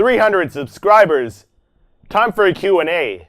300 subscribers. Time for a Q&A.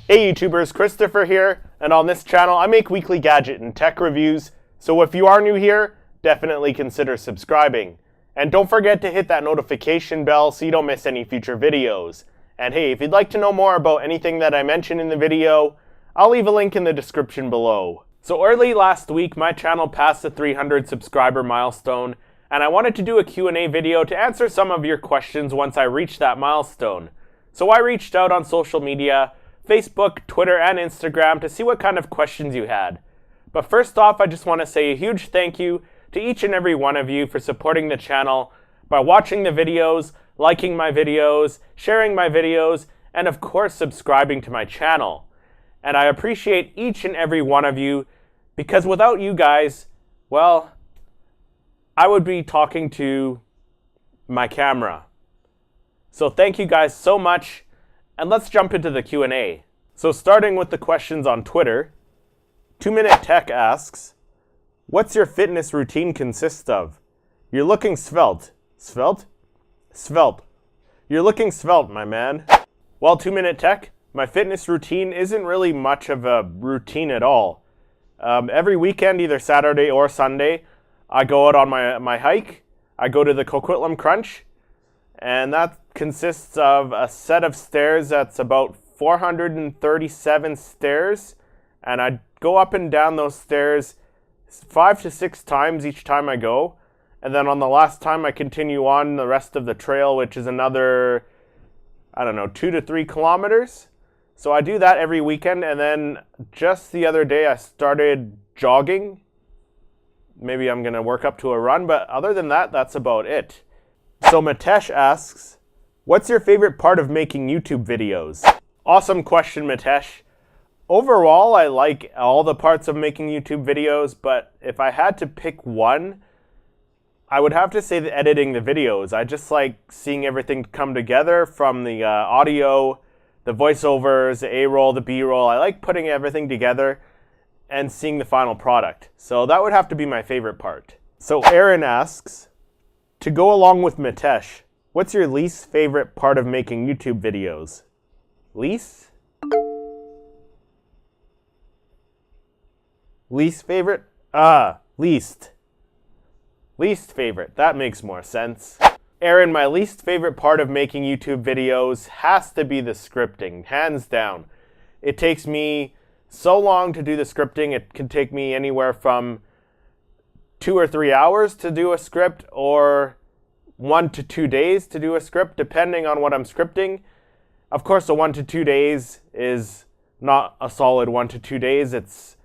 Hey YouTubers, Christopher here, and on this channel I make weekly gadget and tech reviews, so if you are new here, definitely consider subscribing. And don't forget to hit that notification bell so you don't miss any future videos. And hey, if you'd like to know more about anything that I mention in the video, I'll leave a link in the description below. So early last week, my channel passed the 300 subscriber milestone, and I wanted to do a Q&A video to answer some of your questions once I reached that milestone. So I reached out on social media, Facebook, Twitter, and Instagram to see what kind of questions you had. But first off, I just want to say a huge thank you to each and every one of you for supporting the channel by watching the videos, liking my videos, sharing my videos, and of course subscribing to my channel. And I appreciate each and every one of you, because without you guys, well, I would be talking to my camera. So thank you guys so much. And let's jump into the Q&A. So starting with the questions on Twitter, 2 Minute Tech asks, what's your fitness routine consist of? You're looking svelte. Svelte? Svelte. You're looking svelte, my man. Well, 2 Minute Tech, my fitness routine isn't really much of a routine at all. Every weekend, either Saturday or Sunday, I go out on my hike. I go to the Coquitlam Crunch. And that consists of a set of stairs that's about 437 stairs. And I go up and down those stairs 5 to 6 times each time I go. And then on the last time I continue on the rest of the trail, which is another, 2 to 3 kilometers. So I do that every weekend. And then just the other day I started jogging. Maybe I'm going to work up to a run. But other than that, that's about it. So Mitesh asks, what's your favorite part of making YouTube videos? Awesome question, Mitesh. Overall, I like all the parts of making YouTube videos, but if I had to pick one, I would have to say that editing the videos. I just like seeing everything come together, from the audio, the voiceovers, the A-roll, the B-roll. I like putting everything together and seeing the final product. So that would have to be my favorite part. So Aaron asks, to go along with Mitesh, what's your least favorite part of making YouTube videos? Least? Least favorite? Least. Least favorite. That makes more sense. Aaron, my least favorite part of making YouTube videos has to be the scripting, hands down. It takes me so long to do the scripting. It can take me anywhere from 2 or 3 hours to do a script, or 1 to 2 days to do a script, depending on what I'm scripting. Of course, a 1 to 2 days is not a solid 1 to 2 days. It's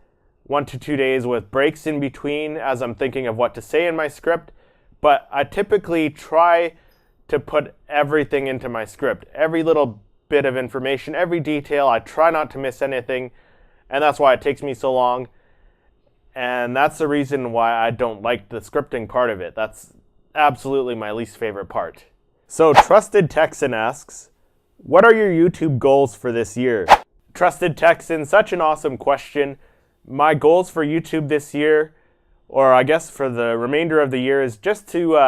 1 to 2 days with breaks in between as I'm thinking of what to say in my script. But I typically try to put everything into my script. Every little bit of information, every detail. I try not to miss anything. And that's why it takes me so long. And that's the reason why I don't like the scripting part of it. That's absolutely my least favorite part. So Trusted Texan asks, what are your YouTube goals for this year? Trusted Texan, such an awesome question. My goals for YouTube this year, or I guess for the remainder of the year, is just to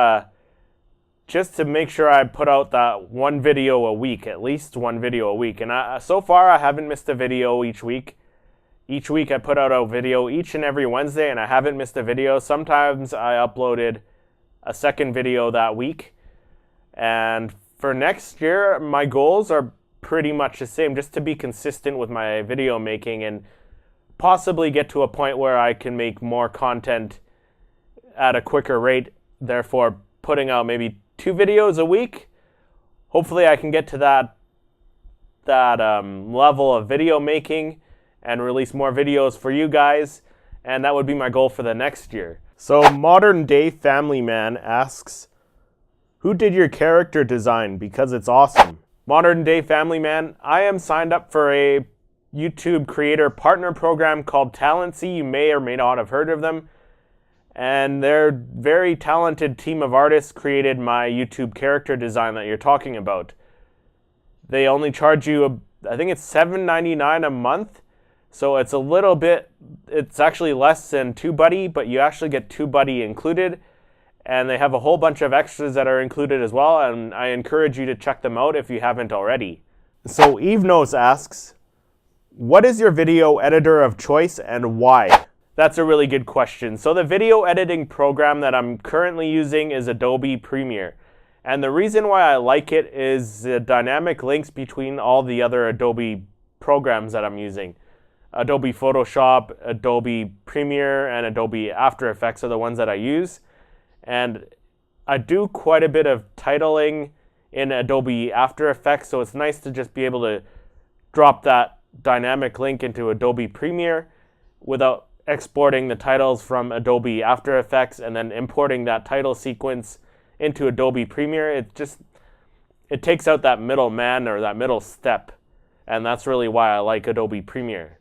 make sure I put out that one video a week, at least one video a week. And so far I haven't missed a video each week. Each week I put out a video each and every Wednesday, and I haven't missed a video. Sometimes I uploaded a second video that week. And for next year, my goals are pretty much the same, just to be consistent with my video making and possibly get to a point where I can make more content at a quicker rate, therefore putting out maybe 2 videos a week. Hopefully I can get to that level of video making and release more videos for you guys, and that would be my goal for the next year. So Modern Day Family Man asks, who did your character design? Because it's awesome. Modern Day Family Man, I am signed up for a YouTube creator partner program called Talency. You may or may not have heard of them. And their very talented team of artists created my YouTube character design that you're talking about. They only charge you, I think it's $7.99 a month. So it's a little bit, it's actually less than TubeBuddy, but you actually get TubeBuddy included. And they have a whole bunch of extras that are included as well, and I encourage you to check them out if you haven't already. So Eve Knows asks, what is your video editor of choice and why? That's a really good question. So the video editing program that I'm currently using is Adobe Premiere. And the reason why I like it is the dynamic links between all the other Adobe programs that I'm using. Adobe Photoshop, Adobe Premiere, and Adobe After Effects are the ones that I use. And I do quite a bit of titling in Adobe After Effects, so it's nice to just be able to drop that dynamic link into Adobe Premiere without exporting the titles from Adobe After Effects and then importing that title sequence into Adobe Premiere. It takes out that middleman or that middle step, and that's really why I like Adobe Premiere.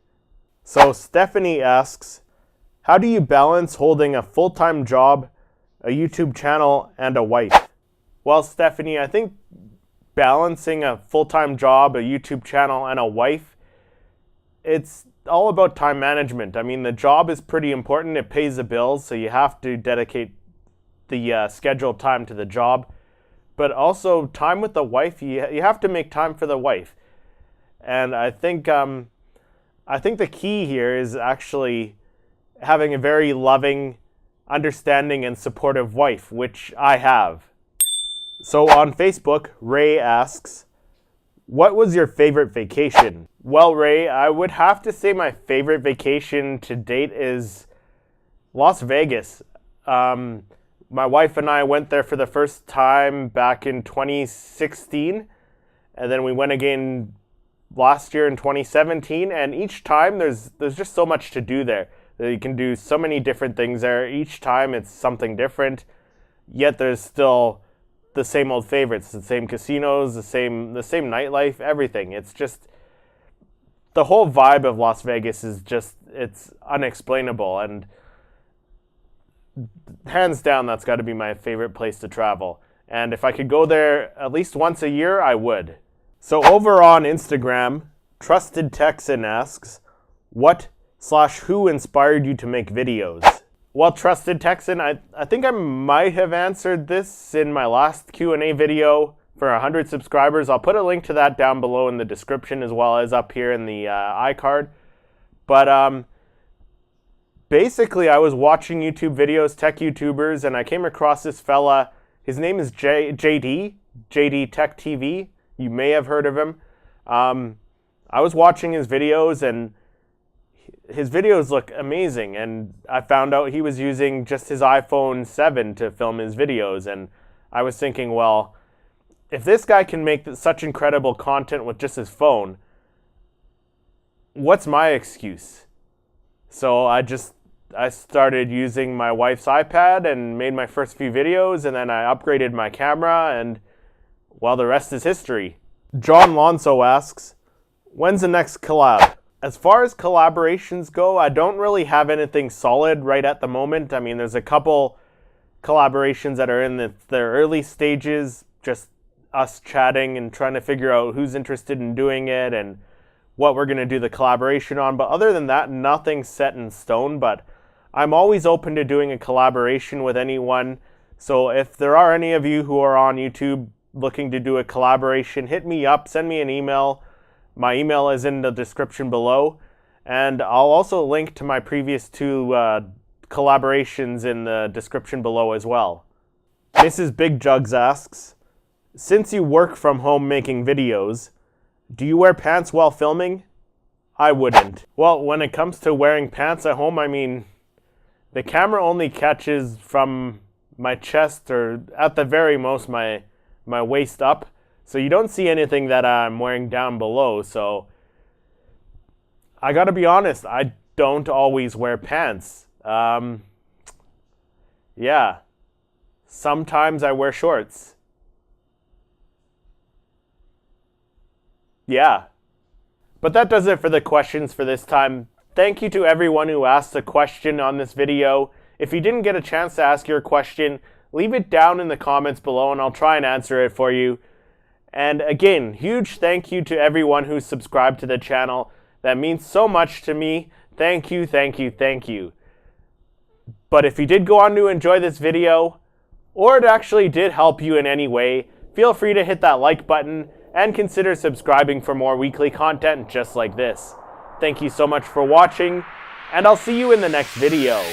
So Stephanie asks, how do you balance holding a full-time job, a YouTube channel, and a wife? Well, Stephanie, I think balancing a full-time job, a YouTube channel, and a wife, it's all about time management. I mean, the job is pretty important. It pays the bills, so you have to dedicate the scheduled time to the job. But also time with the wife, you have to make time for the wife. And I think the key here is actually having a very loving, understanding, and supportive wife, which I have. So on Facebook, Ray asks, what was your favorite vacation? Well, Ray, I would have to say my favorite vacation to date is Las Vegas. My wife and I went there for the first time back in 2016, and then we went again last year in 2017, and each time there's just so much to do there. You can do so many different things there. Each time it's something different, yet there's still the same old favorites, the same casinos, the same nightlife, everything. It's just, the whole vibe of Las Vegas is just, it's unexplainable, and hands down, that's got to be my favorite place to travel. And if I could go there at least once a year, I would. So over on Instagram, Trusted Texan asks, what/who inspired you to make videos? Well, Trusted Texan, I think I might have answered this in my last Q&A video for 100 subscribers. I'll put a link to that down below in the description as well as up here in the iCard. But basically, I was watching YouTube videos, tech YouTubers, and I came across this fella. His name is JD Tech TV. You may have heard of him. I was watching his videos, and his videos look amazing, and I found out he was using just his iPhone 7 to film his videos, and I was thinking, well, if this guy can make such incredible content with just his phone, what's my excuse? So I started using my wife's iPad and made my first few videos, and then I upgraded my camera, and well, the rest is history. John Lonso asks, when's the next collab? As far as collaborations go, I don't really have anything solid right at the moment. I mean, there's a couple collaborations that are in their early stages, just us chatting and trying to figure out who's interested in doing it and what we're going to do the collaboration on. But other than that, nothing's set in stone. But I'm always open to doing a collaboration with anyone. So if there are any of you who are on YouTube looking to do a collaboration, hit me up, send me an email. My email is in the description below, and I'll also link to my previous two collaborations in the description below as well. Mrs. Big Jugs asks, since you work from home making videos, do you wear pants while filming? I wouldn't. Well, when it comes to wearing pants at home, I mean, the camera only catches from my chest or at the very most my waist up. So you don't see anything that I'm wearing down below. So I gotta be honest, I don't always wear pants. Yeah, sometimes I wear shorts. Yeah, but that does it for the questions for this time. Thank you to everyone who asked a question on this video. If you didn't get a chance to ask your question, leave it down in the comments below and I'll try and answer it for you. And again, huge thank you to everyone who's subscribed to the channel. That means so much to me. Thank you, thank you, thank you. But if you did go on to enjoy this video, or it actually did help you in any way, feel free to hit that like button and consider subscribing for more weekly content just like this. Thank you so much for watching, and I'll see you in the next video.